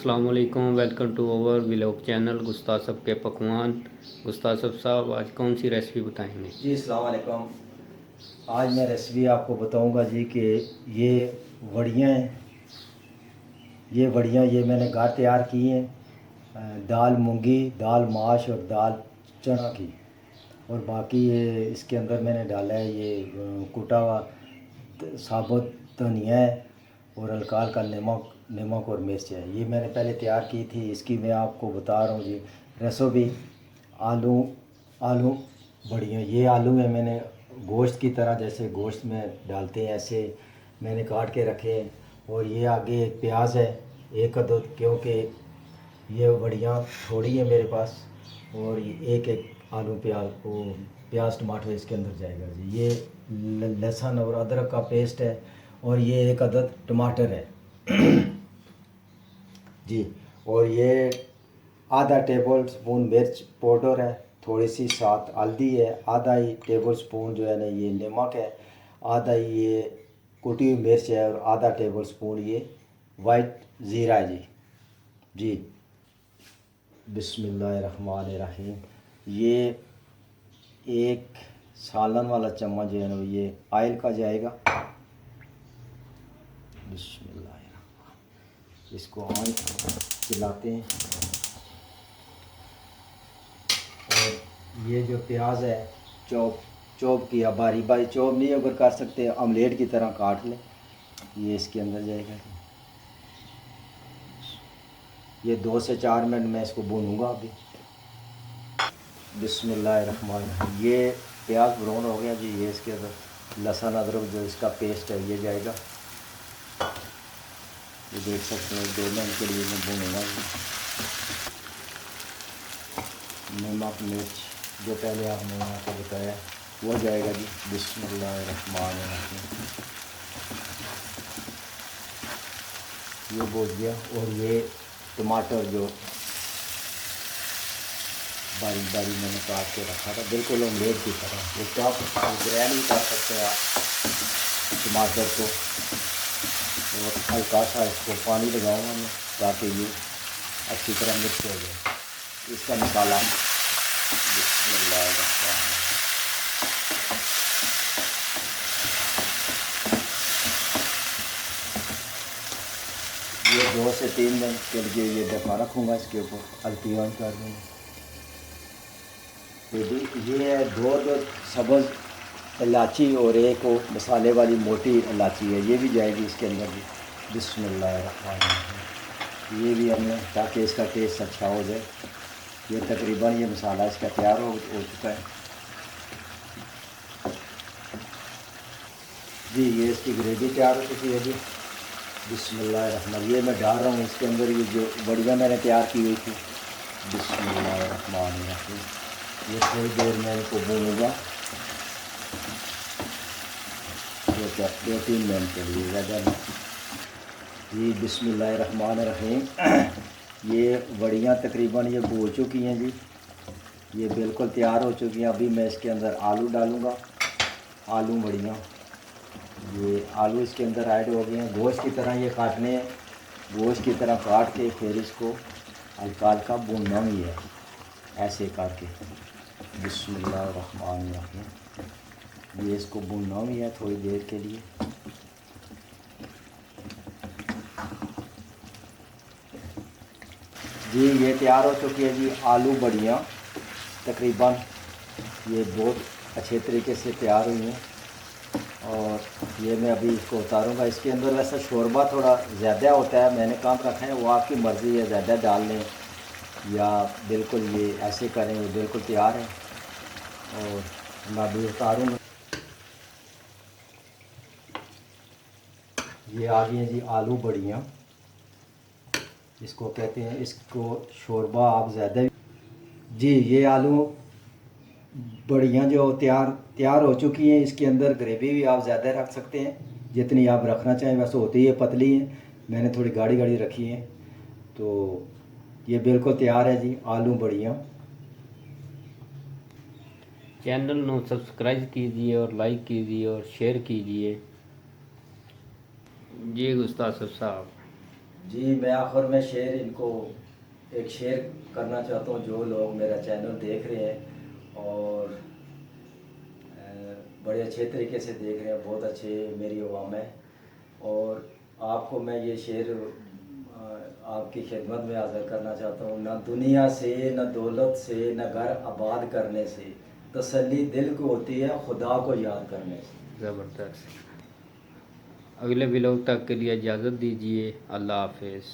अस्सलाम वालेकुम, welcome to our vlog channel Gustad साहब के पकवान। गुस्ताद साहब आज कौन सी रेसिपी बताएंगे? जी अस्सलाम वालेकुम। आज मैं रेसिपी आपको बताऊंगा जी कि ये वड़ियाँ हैं। ये मैंने घर तैयार की हैं। दाल मूंगी, दाल माश और दाल चना की। और बाकी ये इसके अंदर मैंने डाला है ये कुटा हुआ साबुत धनिया है और हल्का हल्का नमक और मिर्च है। ये मैंने पहले तैयार की थी, इसकी मैं आपको बता रहा हूँ जी रेसिपी। आलू आलू बढ़िया, ये आलू है मैंने गोश्त की तरह, जैसे गोश्त में डालते हैं ऐसे मैंने काट के रखे हैं। और ये आगे प्याज है एक अदद, क्योंकि ये बढ़िया थोड़ी है मेरे पास। और ये एक एक आलू प्याज टमाटर इसके अंदर जाएगा जी। ये लहसुन और अदरक का पेस्ट है और ये एक अदद टमाटर है जी। और ये आधा टेबल स्पून मिर्च पाउडर है, थोड़ी सी साथ हल्दी है, आधा ही टेबल स्पून जो है ना ये नमक है, आधा ही ये कुटी हुई मिर्च है और आधा टेबल स्पून ये वाइट ज़ीरा है जी। जी बिस्मिल्लाहिर्रहमानिर्रहीम। ये एक सालन वाला चम्मच जो है ना ये ऑयल का जाएगा। बिस्मिल्लाहिर्रहमान, इसको ऑन चलाते हैं। और ये जो प्याज है चॉप किया, बारी बारी चॉप नहीं अगर कर सकते ऑमलेट की तरह काट लें। ये इसके अंदर जाएगा। ये 2 से 4 मिनट मैं इसको भूनूंगा अभी। बिस्मिल्लाहिर्रहमानिर्रहीम। ये प्याज ब्राउन हो गया जी। ये इसके अंदर लहसुन अदरक जो इसका पेस्ट है ये जाएगा। ये देख सकते हैं 2 मिनट के लिए मैं भूनूंगा। नमक मिर्च जो पहले आपने यहाँ को बताया वो जाएगा जी। बिस्मिल्लाहिर्रहमानिर्रहीम। ये भून गया। और ये टमाटर जो बारीक बारीक मैंने काट के रखा था, बिल्कुल ऑमलेट की तरह। इसको आप ग्रैंड भी कर सकते हैं आप टमाटर को। और हल्का सा इसको पानी लगाऊंगा मैं ताकि ये अच्छी तरह मिक्स हो जाए। इसका मसाला बिस्मिल्लाहिर्रहमानिर्रहीम। ये 2 से 3 मिनट के लिए ये दफ़ा रखूँगा, इसके ऊपर हल्की ऑन कर दूँगा। ये है दो सब्ज़ इलायची और एक वो मसाले वाली मोटी इलायची है, ये भी जाएगी इसके अंदर भी। बिस्मिल्लाहिर्रहमानिर्रहीम। ये भी हमने ताकि इसका टेस्ट अच्छा हो जाए। ये तकरीबन ये मसाला इसका तैयार हो चुका है जी। ये इसकी ग्रेवी तैयार हो चुकी है जी। बिस्मिल्लाहिर्रहमानिर्रहीम। ये मैं डाल रहा हूँ इसके अंदर ये जो बढ़िया मैंने तैयार की हुई थी। बिस्मिल्लाहिर्रहमानिर्रहीम। ये थोड़ी देर मैं इनको भूनूंगा, 2-3 मिनट के लिए, ज़्यादा नहीं जी। बिस्मिल्लाहिर्रहमानिर्रहीम। ये बढ़िया तकरीबन ये भून चुकी हैं जी। ये बिल्कुल तैयार हो चुकी हैं। अभी मैं इसके अंदर आलू डालूँगा। आलू बढ़िया, ये आलू इसके अंदर ऐड हो गए हैं। गोश्त की तरह ये काटने हैं, गोश्त की तरह काट के फिर इसको हल्का हल्का भूनना भी है ऐसे करके। बिस्मिल्लाहिर्रहमानिर्रहीम। ये इसको भूनना भी है थोड़ी देर के लिए। जी ये तैयार हो चुकी है जी आलू बढ़िया। तकरीबन ये बहुत अच्छे तरीके से तैयार हुई हैं। और ये मैं अभी इसको उतारूंगा। इसके अंदर वैसा शोरबा थोड़ा ज़्यादा होता है, मैंने कम रखा है, वो आपकी मर्ज़ी है, ज़्यादा डाल लें या बिल्कुल ये ऐसे करें। ये बिल्कुल तैयार है और मैं अभी उतारूँगा। ये आ गई हैं जी आलू बढ़िया, इसको कहते हैं। इसको शोरबा आप ज़्यादा जी। ये आलू बढ़िया जो तैयार हो चुकी हैं। इसके अंदर ग्रेवी भी आप ज़्यादा रख सकते हैं जितनी आप रखना चाहें। वैसे होती है पतली है, मैंने थोड़ी गाढ़ी गाढ़ी रखी है। तो ये बिल्कुल तैयार है जी आलू बढ़िया। चैनल को सब्सक्राइब कीजिए और लाइक कीजिए और शेयर कीजिए। जी गुस्ताद साहब। जी मैं आखिर में शेर इनको एक शेर करना चाहता हूँ, जो लोग मेरा चैनल देख रहे हैं और बड़े अच्छे तरीके से देख रहे हैं, बहुत अच्छे मेरी आवाम है। और आपको मैं ये शेर आपकी खिदमत में हाज़िर करना चाहता हूँ। न दुनिया से, न दौलत से, न घर आबाद करने से, तसल्ली दिल को होती है खुदा को याद करने से। ज़बरदस्त। अगले व्लॉग तक के लिए इजाज़त दीजिए। अल्लाह हाफिज़।